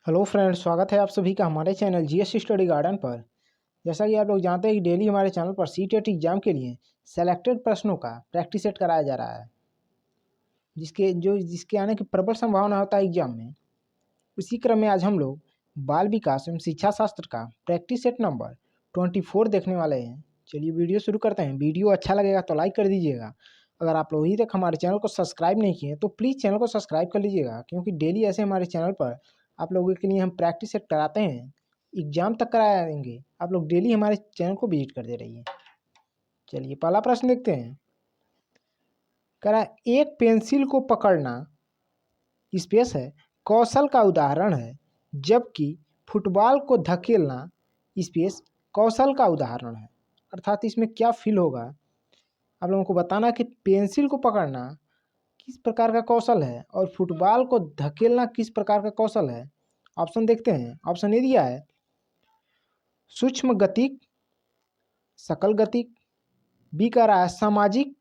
Hello friends, स्वागत है आप सभी का हमारे चैनल जीएस स्टडी गार्डन पर। जैसा कि आप लोग जानते हैं कि डेली हमारे चैनल पर सीटेट एग्जाम के लिए सेलेक्टेड प्रश्नों का प्रैक्टिस सेट कराया जा रहा है, जिसके आने की प्रबल संभावना होता है एग्जाम में। उसी क्रम में आज हम लोग बाल विकास एवं शिक्षा शास्त्र का प्रैक्टिस सेट नंबर 24 देखने वाले हैं। चलिए वीडियो शुरू करते हैं। वीडियो अच्छा लगेगा तो लाइक कर दीजिएगा। अगर आप लोग अभी तक हमारे चैनल को सब्सक्राइब नहीं किए तो प्लीज़ चैनल को सब्सक्राइब कर लीजिएगा, क्योंकि डेली ऐसे हमारे चैनल पर आप लोगों के लिए हम प्रैक्टिस सेट कराते हैं, एग्जाम तक कराएंगे। आप लोग डेली हमारे चैनल को विजिट करते रहिए। चलिए पहला प्रश्न देखते हैं। कह रहा है, एक पेंसिल को पकड़ना स्पेस है कौशल का उदाहरण है, जबकि फुटबॉल को धकेलना स्पेस कौशल का उदाहरण है। अर्थात इसमें क्या फील होगा, आप लोगों को बताना कि पेंसिल को पकड़ना किस प्रकार का कौशल है और फुटबॉल को धकेलना किस प्रकार का कौशल है। ऑप्शन देखते हैं। ऑप्शन ए दिया है सूक्ष्म गतिक, सकल गतिक, बी का रहा है सामाजिक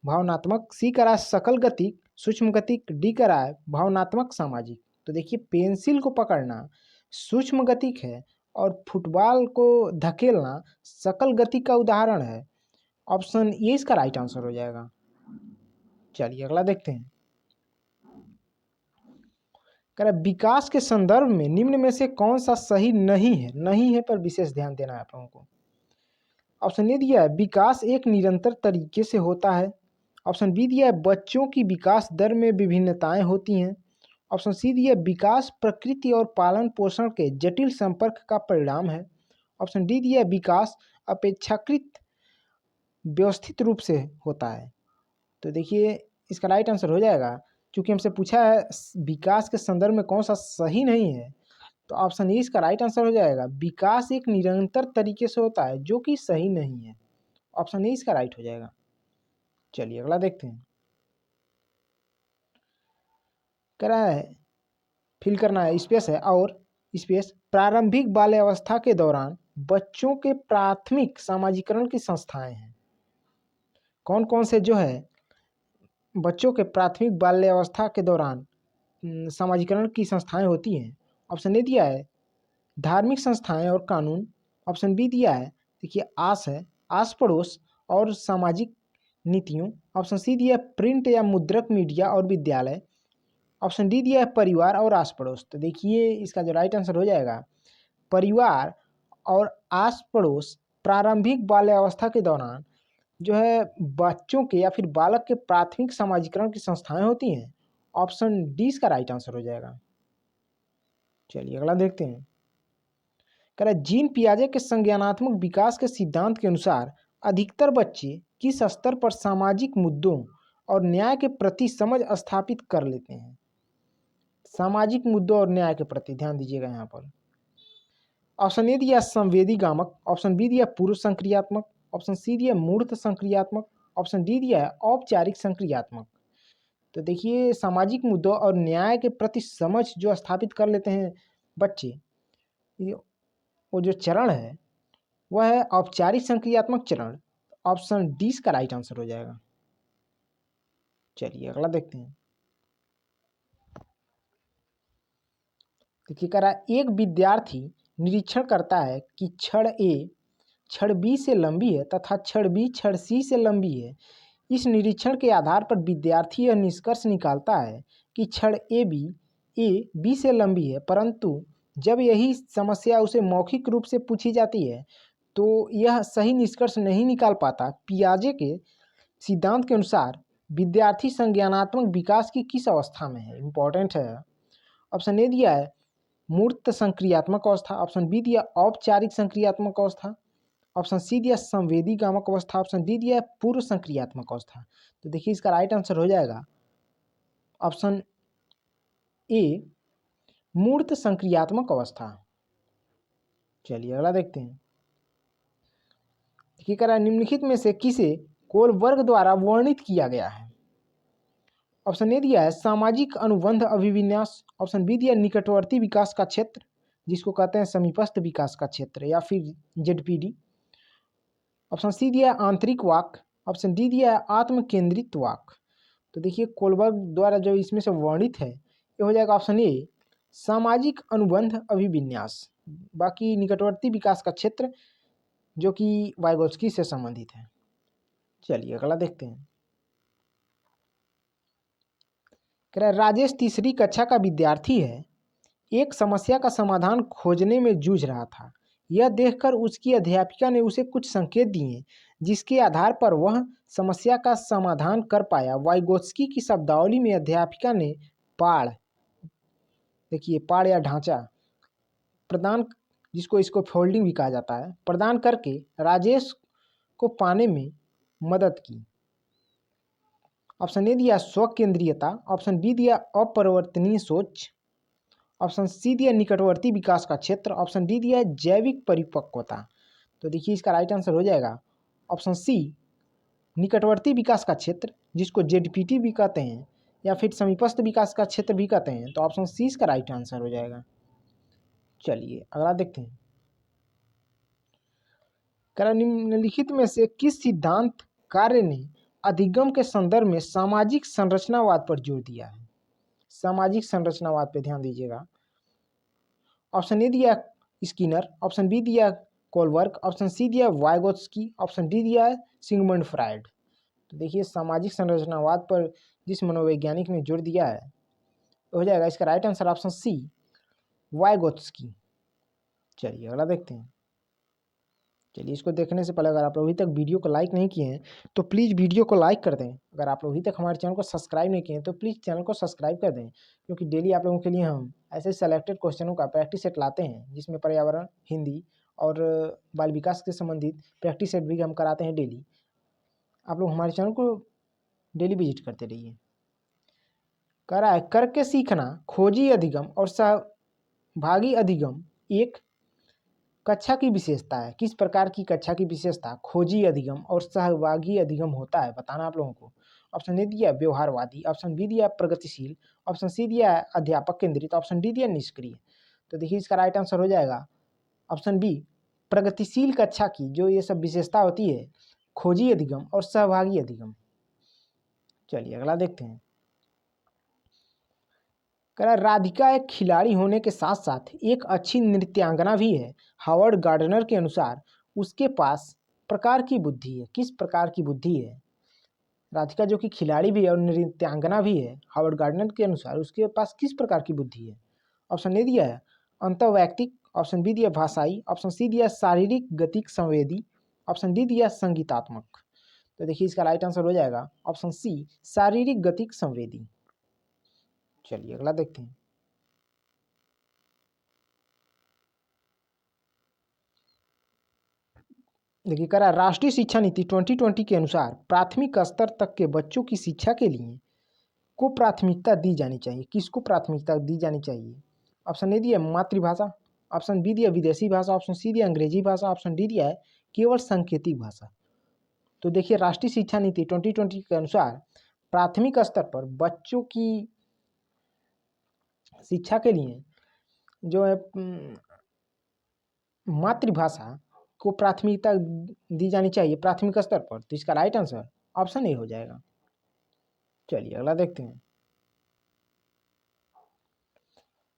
भावनात्मक, सी का रहा है सकल गतिक सूक्ष्म गतिक, डी का रहा है भावनात्मक सामाजिक। तो देखिए पेंसिल को पकड़ना सूक्ष्म गतिक है और फुटबॉल को धकेलना सकल गतिक का उदाहरण है। ऑप्शन ए इसका राइट आंसर हो जाएगा। चलिए अगला देखते हैं। कह रहा विकास के संदर्भ में निम्न में से कौन सा सही नहीं है। नहीं है पर विशेष ध्यान देना है आप लोगों को। ऑप्शन ए दिया है विकास एक निरंतर तरीके से होता है। ऑप्शन बी दिया है बच्चों की विकास दर में विभिन्नताएं होती हैं। ऑप्शन सी दिया है विकास प्रकृति और पालन पोषण के जटिल संपर्क का परिणाम है। ऑप्शन डी दिया है विकास अपेक्षाकृत व्यवस्थित रूप से होता है। तो देखिए इसका राइट आंसर हो जाएगा, क्योंकि हमसे पूछा है विकास के संदर्भ में कौन सा सही नहीं है, तो ऑप्शन ए इसका राइट आंसर हो जाएगा। विकास एक निरंतर तरीके से होता है, जो कि सही नहीं है। ऑप्शन ए इसका राइट हो जाएगा। चलिए अगला देखते हैं। कह रहा है फिल करना है स्पेस है और स्पेस प्रारंभिक बाल्यावस्था के दौरान बच्चों के प्राथमिक सामाजिकरण की संस्थाएं हैं। कौन कौन से जो है बच्चों के प्राथमिक बाल्यावस्था के दौरान सामाजिकरण की संस्थाएं होती हैं। ऑप्शन ए दिया है धार्मिक संस्थाएं और कानून। ऑप्शन बी दिया है देखिए आस पड़ोस और सामाजिक नीतियों। ऑप्शन सी दिया है प्रिंट या मुद्रक मीडिया और विद्यालय। ऑप्शन डी दिया है परिवार और आस पड़ोस। तो देखिए इसका जो राइट आंसर हो जाएगा परिवार और आस पड़ोस प्रारंभिक बाल्यावस्था के दौरान जो है बच्चों के या फिर बालक के प्राथमिक सामाजिकरण की संस्थाएं होती हैं। ऑप्शन डी इसका राइट आंसर हो जाएगा। चलिए अगला देखते हैं। कह रहा है जीन पियाजे के संज्ञानात्मक विकास के सिद्धांत के अनुसार अधिकतर बच्चे किस स्तर पर सामाजिक मुद्दों और न्याय के प्रति समझ स्थापित कर लेते हैं। सामाजिक मुद्दों और न्याय के प्रति ध्यान दीजिएगा यहाँ पर। ऑप्शन ए दिया संवेदी गामक। ऑप्शन बी दिया पूर्व संक्रियात्मक। ऑप्शन सी दिया मूर्त संक्रियात्मक। ऑप्शन डी दिया है औपचारिक संक्रियात्मक। तो देखिए सामाजिक मुद्दों और न्याय के प्रति समझ जो स्थापित कर लेते हैं बच्चे, वो जो चरण है वह है औपचारिक संक्रियात्मक चरण। ऑप्शन डी का राइट आंसर हो जाएगा। चलिए अगला देखते हैं। देखिए कह रहा है एक विद्यार्थी निरीक्षण करता है कि छड़ ए छड़ बी से लंबी है तथा छड़ बी छड़ सी से लंबी है। इस निरीक्षण के आधार पर विद्यार्थी यह निष्कर्ष निकालता है कि छड़ ए बी से लंबी है, परंतु जब यही समस्या उसे मौखिक रूप से पूछी जाती है तो यह सही निष्कर्ष नहीं निकाल पाता। पियाजे के सिद्धांत के अनुसार विद्यार्थी संज्ञानात्मक विकास की किस अवस्था में है, इंपॉर्टेंट है। ऑप्शन ए दिया है मूर्त संक्रियात्मक अवस्था। ऑप्शन बी दिया औपचारिक संक्रियात्मक अवस्था। ऑप्शन सी दिया संवेदी गामक अवस्था। ऑप्शन डी दिया पूर्व संक्रियात्मक अवस्था। तो देखिए इसका राइट आंसर हो जाएगा ऑप्शन ए मूर्त संक्रियात्मक अवस्था। चलिए अगला देखते हैं। देखिए कह रहा है निम्नलिखित में से किसे कोलबर्ग द्वारा वर्णित किया गया है। ऑप्शन ए दिया है सामाजिक अनुबंध अभिविन्यास। ऑप्शन बी दिया निकटवर्ती विकास का क्षेत्र, जिसको कहते हैं समीपस्थ विकास का क्षेत्र या फिर जेडपीडी। ऑप्शन सी दिया है आंतरिक वाक। ऑप्शन डी दिया है आत्म केंद्रित वाक। तो देखिए कोलबर्ग द्वारा जो इसमें से वर्णित है ये हो जाएगा ऑप्शन ए सामाजिक अनुबंध अभिविन्यास, बाकी निकटवर्ती विकास का क्षेत्र जो कि वाइगोत्स्की से संबंधित है। चलिए अगला देखते हैं। कह रहा है राजेश तीसरी कक्षा का विद्यार्थी है, एक समस्या का समाधान खोजने में जूझ रहा था। यह देखकर उसकी अध्यापिका ने उसे कुछ संकेत दिए जिसके आधार पर वह समस्या का समाधान कर पाया। वाइगोत्स्की की शब्दावली में अध्यापिका ने पाड़, देखिए पाड़ या ढांचा प्रदान, जिसको इसको फोल्डिंग भी कहा जाता है, प्रदान करके राजेश को पाने में मदद की। ऑप्शन ए दिया स्व केंद्रीयता, ऑप्शन बी दिया अपरिवर्तनीय सोच, ऑप्शन सी दिया निकटवर्ती विकास का क्षेत्र, ऑप्शन डी दिया जैविक परिपक्वता। तो देखिए इसका राइट आंसर हो जाएगा ऑप्शन सी निकटवर्ती विकास का क्षेत्र, जिसको जेडपीटी भी कहते हैं या फिर समीपस्थ विकास का क्षेत्र भी कहते हैं। तो ऑप्शन सी इसका राइट आंसर हो जाएगा। चलिए अगला देखते हैं। निम्नलिखित में से किस सिद्धांत कार्य ने अधिगम के संदर्भ में सामाजिक संरचनावाद पर जोर दिया है? सामाजिक संरचनावाद पे ध्यान दीजिएगा। ऑप्शन ए दिया स्किनर, ऑप्शन बी दिया कोलबर्ग, ऑप्शन सी दिया वाइगोत्स्की, ऑप्शन डी दिया सिगमंड फ्राइड। तो देखिए सामाजिक संरचनावाद पर जिस मनोवैज्ञानिक ने जोर दिया है हो जाएगा इसका right answer option C Vygotsky. चलिए अगला देखते हैं। चलिए इसको देखने से पहले अगर आप लोग अभी तक वीडियो को लाइक नहीं किए हैं तो प्लीज़ वीडियो को लाइक कर दें। अगर आप लोग अभी तक हमारे चैनल को सब्सक्राइब नहीं किए हैं तो प्लीज़ चैनल को सब्सक्राइब कर दें, क्योंकि डेली आप लोगों के लिए हम ऐसे सेलेक्टेड क्वेश्चनों का प्रैक्टिस सेट लाते हैं जिसमें पर्यावरण, हिंदी और बाल विकास से संबंधित प्रैक्टिस सेट भी हम कराते हैं डेली। आप लोग हमारे चैनल को डेली विजिट करते रहिए। कह रहा है करके सीखना, खोजी अधिगम और सहभागी अधिगम एक कक्षा की विशेषता है। किस प्रकार की कक्षा की विशेषता खोजी अधिगम और सहभागी अधिगम होता है, बताना आप लोगों को। ऑप्शन ए दिया व्यवहारवादी, ऑप्शन बी दिया प्रगतिशील, ऑप्शन सी दिया अध्यापक केंद्रित, ऑप्शन डी दिया निष्क्रिय। तो देखिए इसका राइट आंसर हो जाएगा ऑप्शन बी प्रगतिशील कक्षा की जो ये सब विशेषता होती है, खोजी अधिगम और सहभागी अधिगम। चलिए अगला देखते हैं। कह रहा राधिका एक खिलाड़ी होने के साथ साथ एक अच्छी नृत्यांगना भी है। हावर्ड गार्डनर के अनुसार उसके पास प्रकार की बुद्धि है। किस प्रकार की बुद्धि है? राधिका जो कि खिलाड़ी भी है और नृत्यांगना भी है, हावर्ड गार्डनर के अनुसार उसके पास किस प्रकार की बुद्धि है? ऑप्शन ए दिया है अंतर्वैयक्तिक, ऑप्शन बी दिया भाषाई, ऑप्शन सी दिया शारीरिक गतिक संवेदी, ऑप्शन डी दिया संगीतात्मक। तो देखिए इसका राइट आंसर हो जाएगा ऑप्शन सी शारीरिक गतिक संवेदी। चलिए अगला देखते हैं। देखिए कह रहा राष्ट्रीय शिक्षा नीति 2020 के अनुसार प्राथमिक स्तर तक के बच्चों की शिक्षा के लिए को प्राथमिकता दी जानी चाहिए। किसको प्राथमिकता दी जानी चाहिए? ऑप्शन ए दिया मातृभाषा, ऑप्शन बी दिया विदेशी भाषा, ऑप्शन सी दिया अंग्रेजी भाषा, ऑप्शन डी दिया है केवल सांकेतिक भाषा। तो देखिए राष्ट्रीय शिक्षा नीति 2020 के अनुसार प्राथमिक स्तर पर बच्चों की शिक्षा के लिए जो है मातृभाषा को प्राथमिकता दी जानी चाहिए प्राथमिक स्तर पर। तो इसका राइट आंसर ऑप्शन ए हो जाएगा। चलिए अगला देखते हैं।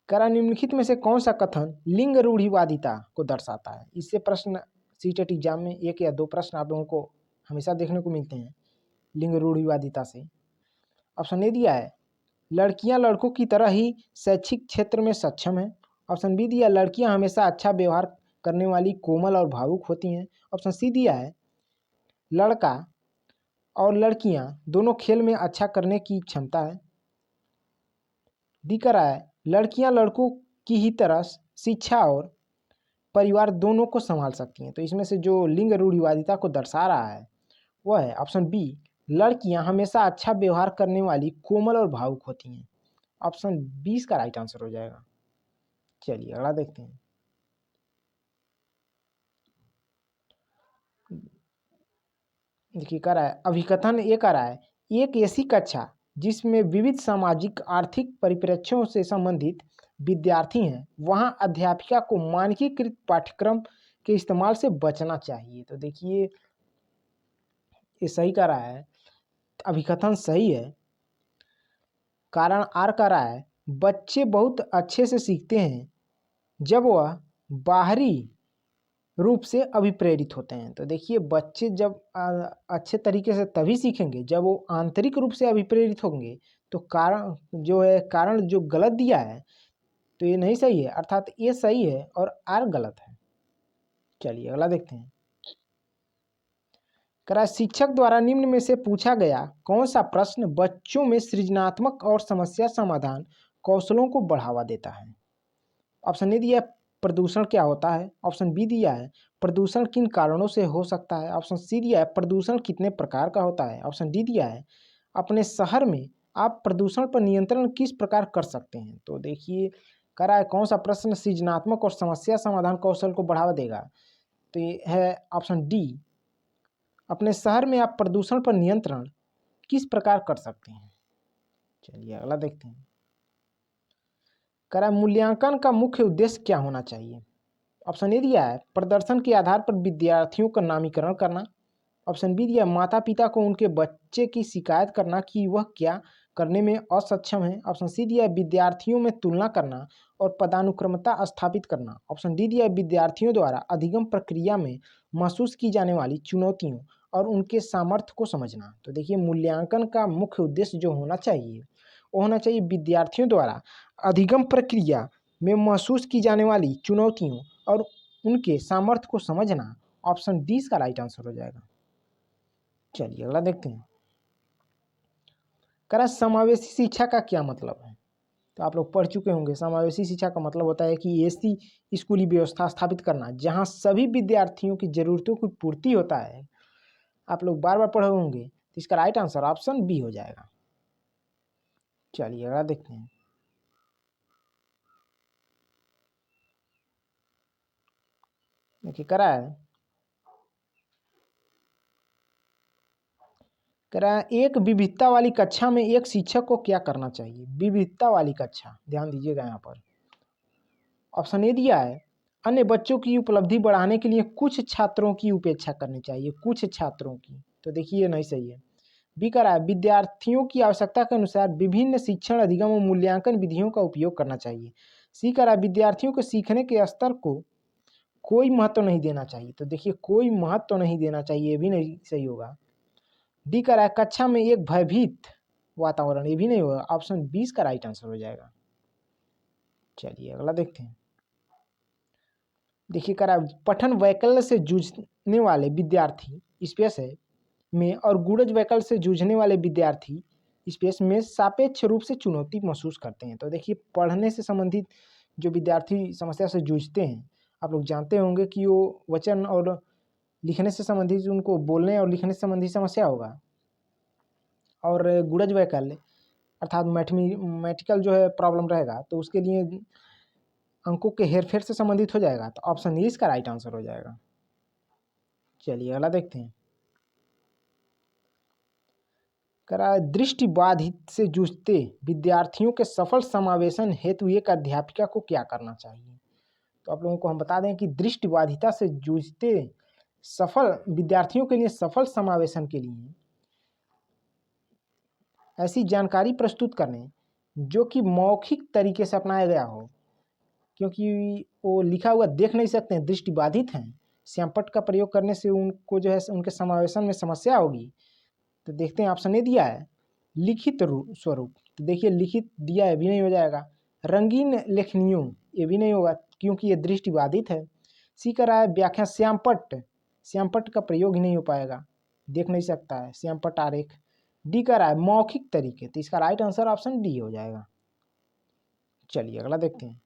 करा निम्नलिखित में से कौन सा कथन लिंग रूढ़िवादिता को दर्शाता है? इससे प्रश्न सीटेट एग्जाम में एक या दो प्रश्न आप लोगों को हमेशा देखने को मिलते हैं लिंग रूढ़िवादिता से। ऑप्शन ए दिया है लड़कियां लड़कों की तरह ही शैक्षिक क्षेत्र में सक्षम है, ऑप्शन बी दिया लड़कियां हमेशा अच्छा व्यवहार करने वाली कोमल और भावुक होती हैं, ऑप्शन सी दिया है लड़का और लड़कियां दोनों खेल में अच्छा करने की क्षमता है, डी कर रहा है लड़कियां लड़कों की ही तरह शिक्षा और परिवार दोनों को संभाल सकती हैं। तो इसमें से जो लिंग रूढ़िवादिता को दर्शा रहा है वह है ऑप्शन बी लड़कियां हमेशा अच्छा व्यवहार करने वाली कोमल और भावुक होती हैं। ऑप्शन 20 का राइट आंसर हो जाएगा। चलिए अगला देखते हैं। देखिए कह रहा है अभिकथन ये कह रहा है एक ऐसी कक्षा जिसमें विविध सामाजिक आर्थिक परिप्रेक्ष्यों से संबंधित विद्यार्थी हैं वहां अध्यापिका को मानकीकृत पाठ्यक्रम के इस्तेमाल से बचना चाहिए। तो देखिए ये सही कह रहा है, अभिकथन सही है। कारण आर कह रहा है बच्चे बहुत अच्छे से सीखते हैं जब वह बाहरी रूप से अभिप्रेरित होते हैं। तो देखिए बच्चे जब अच्छे तरीके से तभी सीखेंगे जब वो आंतरिक रूप से अभिप्रेरित होंगे। तो कारण जो गलत दिया है तो ये नहीं सही है, अर्थात ये सही है और आर गलत है। चलिए अगला देखते हैं। शिक्षक द्वारा निम्न में से पूछा गया कौन सा प्रश्न बच्चों में सृजनात्मक और समस्या समाधान कौशलों को बढ़ावा देता है। ऑप्शन ए दिया है प्रदूषण क्या होता है, ऑप्शन बी दिया है प्रदूषण किन कारणों से हो सकता है, ऑप्शन सी दिया है प्रदूषण कितने प्रकार का होता है, ऑप्शन डी दिया है अपने शहर में आप प्रदूषण पर नियंत्रण किस प्रकार कर सकते हैं। तो देखिए है कौन सा प्रश्न सृजनात्मक और समस्या समाधान कौशल को बढ़ावा देगा। तो ये है ऑप्शन डी, अपने शहर में आप प्रदूषण पर नियंत्रण किस प्रकार कर सकते हैं। चलिए अगला देखते हैं। मूल्यांकन का मुख्य उद्देश्य क्या होना चाहिए। ऑप्शन ए दिया है प्रदर्शन के आधार पर विद्यार्थियों का नामीकरण करना, ऑप्शन बी दिया माता पिता को उनके बच्चे की शिकायत करना कि वह क्या करने में असक्षम है, ऑप्शन सी दिया है विद्यार्थियों में तुलना करना और पदानुक्रमता स्थापित करना, ऑप्शन डी दिया है विद्यार्थियों द्वारा अधिगम प्रक्रिया में महसूस की जाने वाली चुनौतियों और उनके सामर्थ्य को समझना। तो देखिए मूल्यांकन का मुख्य उद्देश्य जो होना चाहिए वो होना चाहिए विद्यार्थियों द्वारा अधिगम प्रक्रिया में महसूस की जाने वाली चुनौतियों और उनके सामर्थ्य को समझना। ऑप्शन डी इसका राइट आंसर हो जाएगा। चलिए अगला देखते हैं। समावेशी शिक्षा का क्या मतलब है। तो आप लोग पढ़ चुके होंगे समावेशी शिक्षा का मतलब होता है कि ऐसी स्कूली व्यवस्था स्थापित करना जहां सभी विद्यार्थियों की जरूरतों की पूर्ति होता है। आप लोग बार बार पढ़े होंगे, तो इसका राइट आंसर ऑप्शन बी हो जाएगा। चलिए अगला देखते हैं। देखिए एक विविधता वाली कक्षा में एक शिक्षक को क्या करना चाहिए। विविधता वाली कक्षा, ध्यान दीजिएगा यहाँ पर। ऑप्शन ए दिया है अन्य बच्चों की उपलब्धि बढ़ाने के लिए कुछ छात्रों की उपेक्षा करनी चाहिए, कुछ छात्रों की। तो देखिए ये नहीं सही है। बी कह रहा है विद्यार्थियों की आवश्यकता के अनुसार विभिन्न शिक्षण अधिगम और मूल्यांकन विधियों का उपयोग करना चाहिए। सी कह रहा है विद्यार्थियों के सीखने के स्तर को कोई महत्व नहीं देना चाहिए। तो देखिए कोई महत्व नहीं देना चाहिए, ये भी नहीं सही होगा। डी कह रहा है कक्षा में एक भयभीत वातावरण, ये भी नहीं होगा। ऑप्शन 20 का राइट आंसर हो जाएगा। चलिए अगला देखते हैं। देखिए कह रहा है पठन वैकल्य से जूझने वाले विद्यार्थी स्पेस है में और गूढ़ज वैकल्य से जूझने वाले विद्यार्थी स्पेस में सापेक्ष रूप से चुनौती महसूस करते हैं। तो देखिए पढ़ने से संबंधित जो विद्यार्थी समस्या से जूझते हैं, आप लोग जानते होंगे कि वो वचन और लिखने से संबंधित उनको बोलने और लिखने से संबंधित समस्या होगा, और गूढ़ज वैकल्य अर्थात मैथमेटिकल जो है प्रॉब्लम रहेगा, तो उसके लिए अंकों के हेरफेर से संबंधित हो जाएगा। तो ऑप्शन ए इसका राइट आंसर हो जाएगा। चलिए अगला देखते हैं। दृष्टिबाधित से जूझते विद्यार्थियों के सफल समावेशन हेतु एक अध्यापिका को क्या करना चाहिए। तो आप लोगों को हम बता दें कि दृष्टिबाधिता से जूझते सफल विद्यार्थियों के लिए सफल समावेशन के लिए ऐसी जानकारी प्रस्तुत करने जो कि मौखिक तरीके से अपनाया गया हो, क्योंकि वो लिखा हुआ देख नहीं सकते हैं, दृष्टिबाधित हैं। श्यामपट्ट का प्रयोग करने से उनको जो है उनके समावेशन में समस्या होगी। तो देखते हैं ऑप्शन ए दिया है लिखित स्वरूप। तो देखिए लिखित दिया है, भी नहीं हो जाएगा। रंगीन लेखनियों, ये भी नहीं होगा क्योंकि ये दृष्टिबाधित है। सी कर रहा है व्याख्या श्यामपट्ट का प्रयोग ही नहीं हो पाएगा, देख नहीं सकता है श्यामपट्ट आरेख। डी कर रहा है मौखिक तरीके, तो इसका राइट आंसर ऑप्शन डी हो जाएगा। चलिए अगला देखते हैं।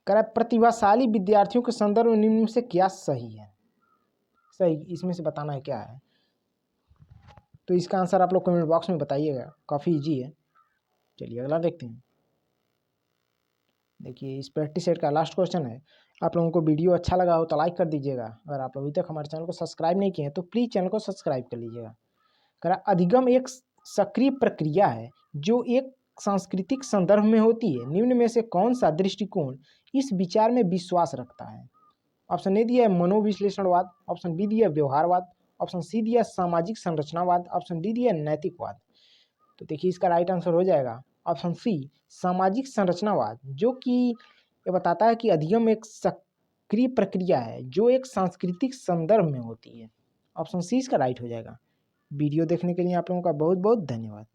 प्रतिभाशाली विद्यार्थियों के संदर्भ में निम्न से क्या सही है। सही इसमें से बताना है क्या है। तो इसका आंसर आप लोग कमेंट बॉक्स में बताइएगा, काफ़ी इजी है। चलिए अगला देखते हैं। देखिए इस प्रैक्टिस सेट का लास्ट क्वेश्चन है। आप लोगों को वीडियो अच्छा लगा हो तो लाइक कर दीजिएगा। अगर आप अभी तक हमारे चैनल को सब्सक्राइब नहीं किए हैं तो प्लीज़ चैनल को सब्सक्राइब कर लीजिएगा। अधिगम एक सक्रिय प्रक्रिया है जो एक सांस्कृतिक संदर्भ में होती है। निम्न में से कौन सा दृष्टिकोण इस विचार में विश्वास रखता है। ऑप्शन ए दिया है मनोविश्लेषणवाद, ऑप्शन बी दिया व्यवहारवाद, ऑप्शन सी दिया सामाजिक संरचनावाद, ऑप्शन डी दिया नैतिकवाद। तो देखिए इसका राइट आंसर हो जाएगा ऑप्शन सी सामाजिक संरचनावाद, जो कि ये बताता है कि अधिगम एक सक्रिय प्रक्रिया है जो एक सांस्कृतिक संदर्भ में होती है। ऑप्शन सी इसका राइट हो जाएगा। वीडियो देखने के लिए आप लोगों का बहुत बहुत धन्यवाद।